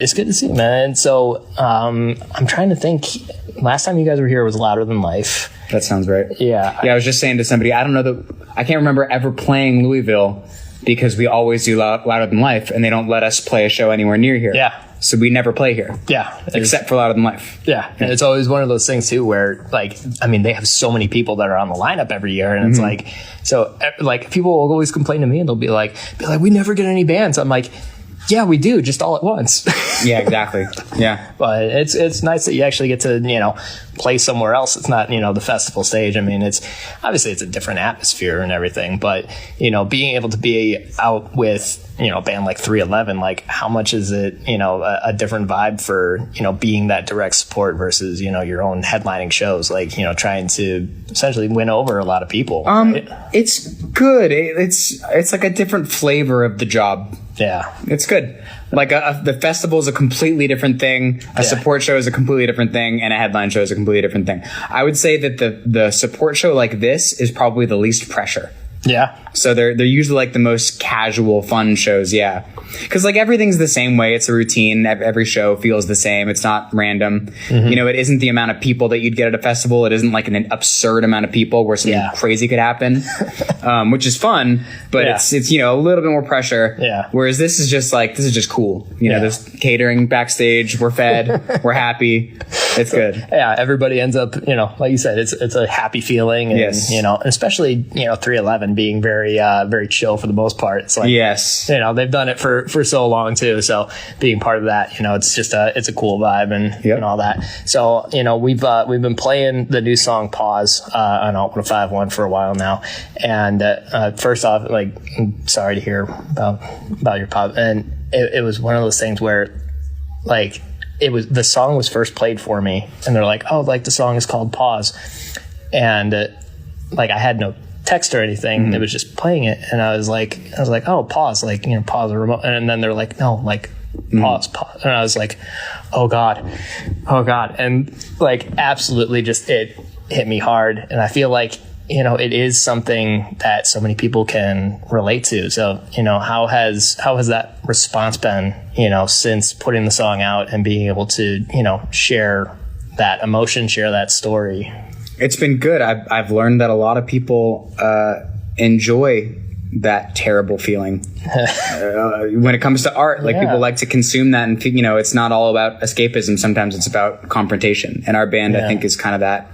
It's good to see, man. So I'm trying to think. Last time you guys were here was Louder Than Life. That sounds right. Yeah. I was just saying to somebody, I can't remember ever playing Louisville because we always do Louder Than Life, and they don't let us play a show anywhere near here. Yeah. So we never play here. Yeah. Except for Louder Than Life. Yeah. And it's always one of those things too where, like, I mean, they have so many people that are on the lineup every year, and it's like, so like people will always complain to me and they'll be like, we never get any bands. I'm like, yeah, we do, just all at once. Yeah, exactly. Yeah. But it's nice that you actually get to, play somewhere else. It's not, the festival stage. I mean, it's obviously it's a different atmosphere and everything, but, being able to be out with, a band like 311, like how much is it, a different vibe for, being that direct support versus, your own headlining shows, like, trying to essentially win over a lot of people. Right? It's good. It's like a different flavor of the job. Yeah. It's good. Like the festival is a completely different thing. A support show is a completely different thing, and a headline show is a completely different thing. I would say that the support show like this is probably the least pressure. Yeah. So they're usually like the most casual, fun shows. Yeah. Because like everything's the same way. It's a routine. Every show feels the same. It's not random. It isn't the amount of people that you'd get at a festival. It isn't like an absurd amount of people where something crazy could happen, which is fun, but it's a little bit more pressure. Yeah. Whereas this is just cool. There's catering backstage. We're fed. We're happy. It's good. Yeah. Everybody ends up, like you said, it's a happy feeling. And, yes. Especially, 311 being very, very chill for the most part. It's like, yes. They've done it for so long too. So being part of that, it's just it's a cool vibe and all that. So, we've been playing the new song Paws on Alt 105.1 for a while now. And first off, like, I'm sorry to hear about your pop. And it was one of those things where, like, the song was first played for me, and they're like, oh, like the song is called Paws. And like I had no text or anything. It was just playing it, and I was like, oh, pause, like, pause the remote. And then they're like, no, like pause. And I was like, oh god. And like absolutely just it hit me hard. And I feel like, it is something that so many people can relate to. So, how has that response been, since putting the song out and being able to, share that emotion, share that story? It's been good. I've learned that a lot of people enjoy that terrible feeling when it comes to art. Like people like to consume that, and it's not all about escapism. Sometimes it's about confrontation. And our band, I think, is kind of that.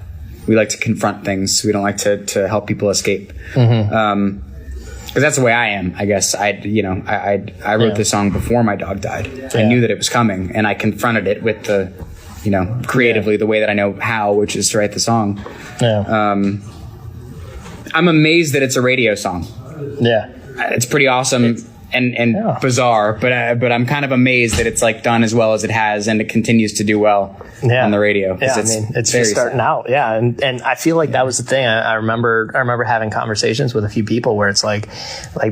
We like to confront things. We don't like to help people escape. Because that's the way I am. I guess I wrote this song before my dog died. Yeah. I knew that it was coming, and I confronted it with the. Creatively the way that I know how, which is to write the song. Yeah. I'm amazed that it's a radio song. Yeah. It's pretty awesome and bizarre, but I'm kind of amazed that it's like done as well as it has, and it continues to do well on the radio. Yeah, it's just starting out. Yeah. And I feel like that was the thing. I remember having conversations with a few people where it's like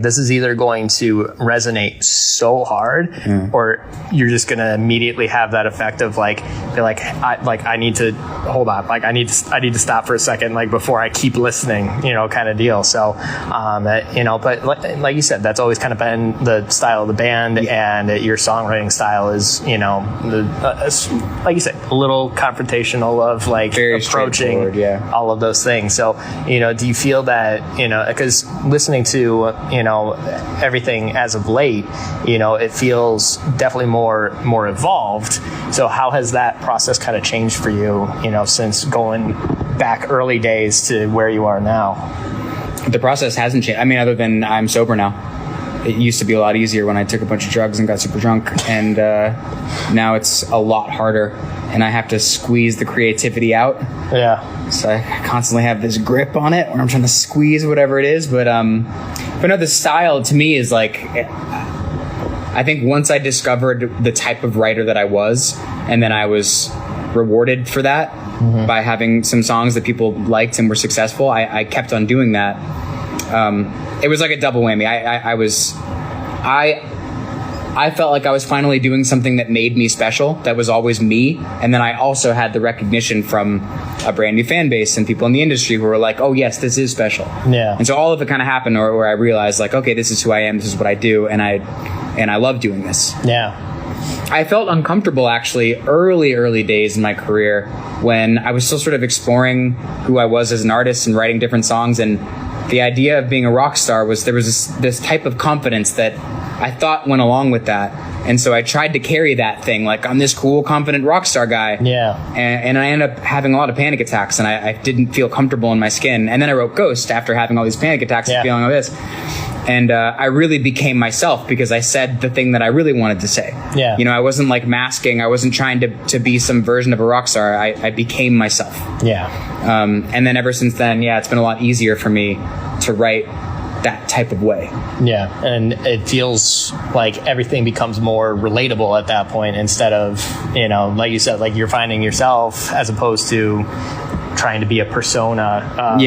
this is either going to resonate so hard, or you're just going to immediately have that effect of I need to hold on. Like I need to stop for a second, like before I keep listening, kind of deal. So, but like you said, that's always kind of been the style of the band, and your songwriting style is, like you said, a little confrontational of like very approaching all of those things. So, do you feel that, because listening to, everything as of late, it feels definitely more evolved. So how has that process kind of changed for you, since going back early days to where you are now? The process hasn't changed. I mean, other than I'm sober now. It used to be a lot easier when I took a bunch of drugs and got super drunk, and now it's a lot harder, and I have to squeeze the creativity out. Yeah. So I constantly have this grip on it where I'm trying to squeeze whatever it is, but no, the style to me is like, I think once I discovered the type of writer that I was, and then I was rewarded for that by having some songs that people liked and were successful, I kept on doing that. It was like a double whammy. I felt like I was finally doing something that made me special, that was always me. And then I also had the recognition from a brand new fan base and people in the industry who were like, oh yes, this is special. Yeah. And so all of it kind of happened where I realized like, okay, this is who I am. This is what I do. And I love doing this. Yeah. I felt uncomfortable actually early days in my career when I was still sort of exploring who I was as an artist and writing different songs, and the idea of being a rock star was there was this type of confidence that I thought went along with that. And so I tried to carry that thing, like I'm this cool, confident rock star guy. Yeah. And I ended up having a lot of panic attacks, and I didn't feel comfortable in my skin. And then I wrote Ghost after having all these panic attacks and feeling all this. And I really became myself because I said the thing that I really wanted to say. Yeah. You know, I wasn't like masking. I wasn't trying to be some version of a rock star. I became myself. Yeah. And then ever since then, it's been a lot easier for me to write that type of way. Yeah, and it feels like everything becomes more relatable at that point instead of, you know, like you said, like you're finding yourself as opposed to trying to be a persona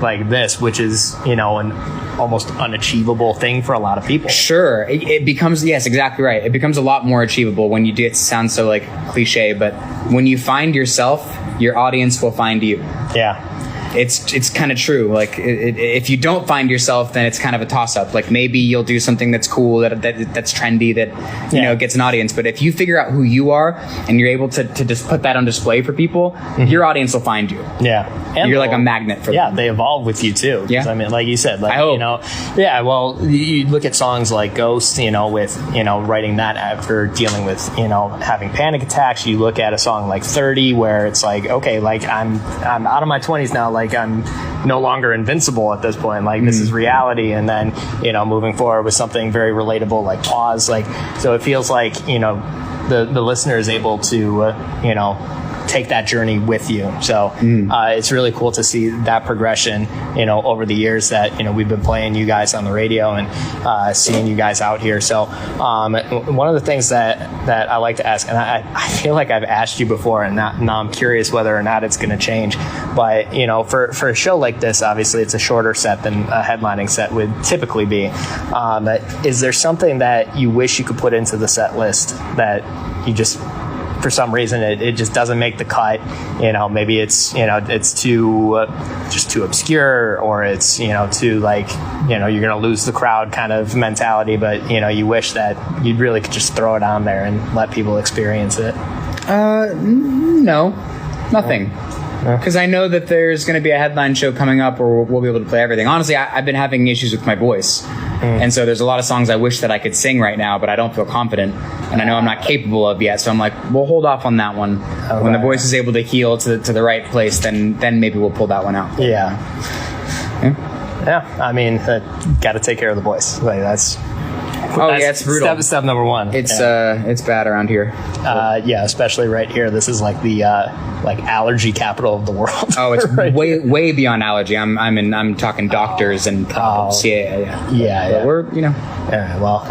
like this, which is, you know, an almost unachievable thing for a lot of people. Sure. It becomes, yes, exactly right. It becomes a lot more achievable when you do it. Sounds so like cliche, but when you find yourself, your audience will find you. Yeah. It's kind of true. Like if you don't find yourself, then it's kind of a toss up. Like maybe you'll do something that's cool, that's trendy, that you know gets an audience. But if you figure out who you are and you're able to just put that on display for people, your audience will find you. Yeah, and you're like a magnet for them. Yeah, they evolve with you too. Yeah, I mean, like you said, like I hope. You know, yeah. Well, you look at songs like Ghost, you know, with writing that after dealing with having panic attacks. You look at a song like 30, where it's like, okay, like I'm out of my 20s now. Like I'm no longer invincible at this point. Like this is reality. And then, moving forward with something very relatable like Paws. Like, so it feels like, the listener is able to, take that journey with you. So it's really cool to see that progression, over the years that, we've been playing you guys on the radio and seeing you guys out here. So one of the things that I like to ask, and I feel like I've asked you before, and now I'm curious whether or not it's going to change. But, for a show like this, obviously it's a shorter set than a headlining set would typically be. Is there something that you wish you could put into the set list that you just, for some reason, it just doesn't make the cut? Maybe it's it's too obscure, or it's too like you're gonna lose the crowd kind of mentality, but you wish that you really could just throw it on there and let people experience it. No, nothing. Because I know that there's going to be a headline show coming up where we'll be able to play everything. Honestly, I've been having issues with my voice. And so there's a lot of songs I wish that I could sing right now, but I don't feel confident. And I know I'm not capable of yet. So I'm like, we'll hold off on that one. Okay. When the voice is able to heal to the right place, then maybe we'll pull that one out. Yeah. I mean, got to take care of the voice. Like that's it's brutal. Step number one. It's bad around here. Especially right here. This is like the allergy capital of the world. Oh, it's right way beyond allergy. I'm talking doctors and problems. But we're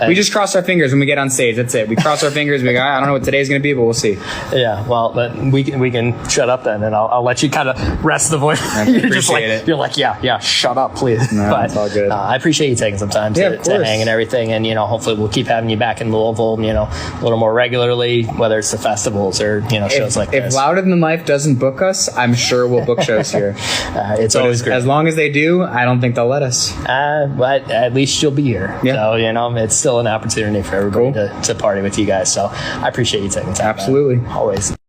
we just cross our fingers when we get on stage. That's it. We cross our fingers. We go, I don't know what today's going to be, but we'll see. Yeah. Well, we can shut up then, and I'll let you kind of rest the voice. You're just like it. You're like shut up, please. No, but it's all good. I appreciate you taking some time to hang and everything, and hopefully we'll keep having you back in Louisville, a little more regularly, whether it's the festivals or shows like this. If Louder Than Life doesn't book us, I'm sure we'll book shows here. It's always great. As long as they do, I don't think they'll let us. But at least you'll be here. Yeah. So it's still an opportunity for everybody to party with you guys. So I appreciate you taking time. Absolutely. Always.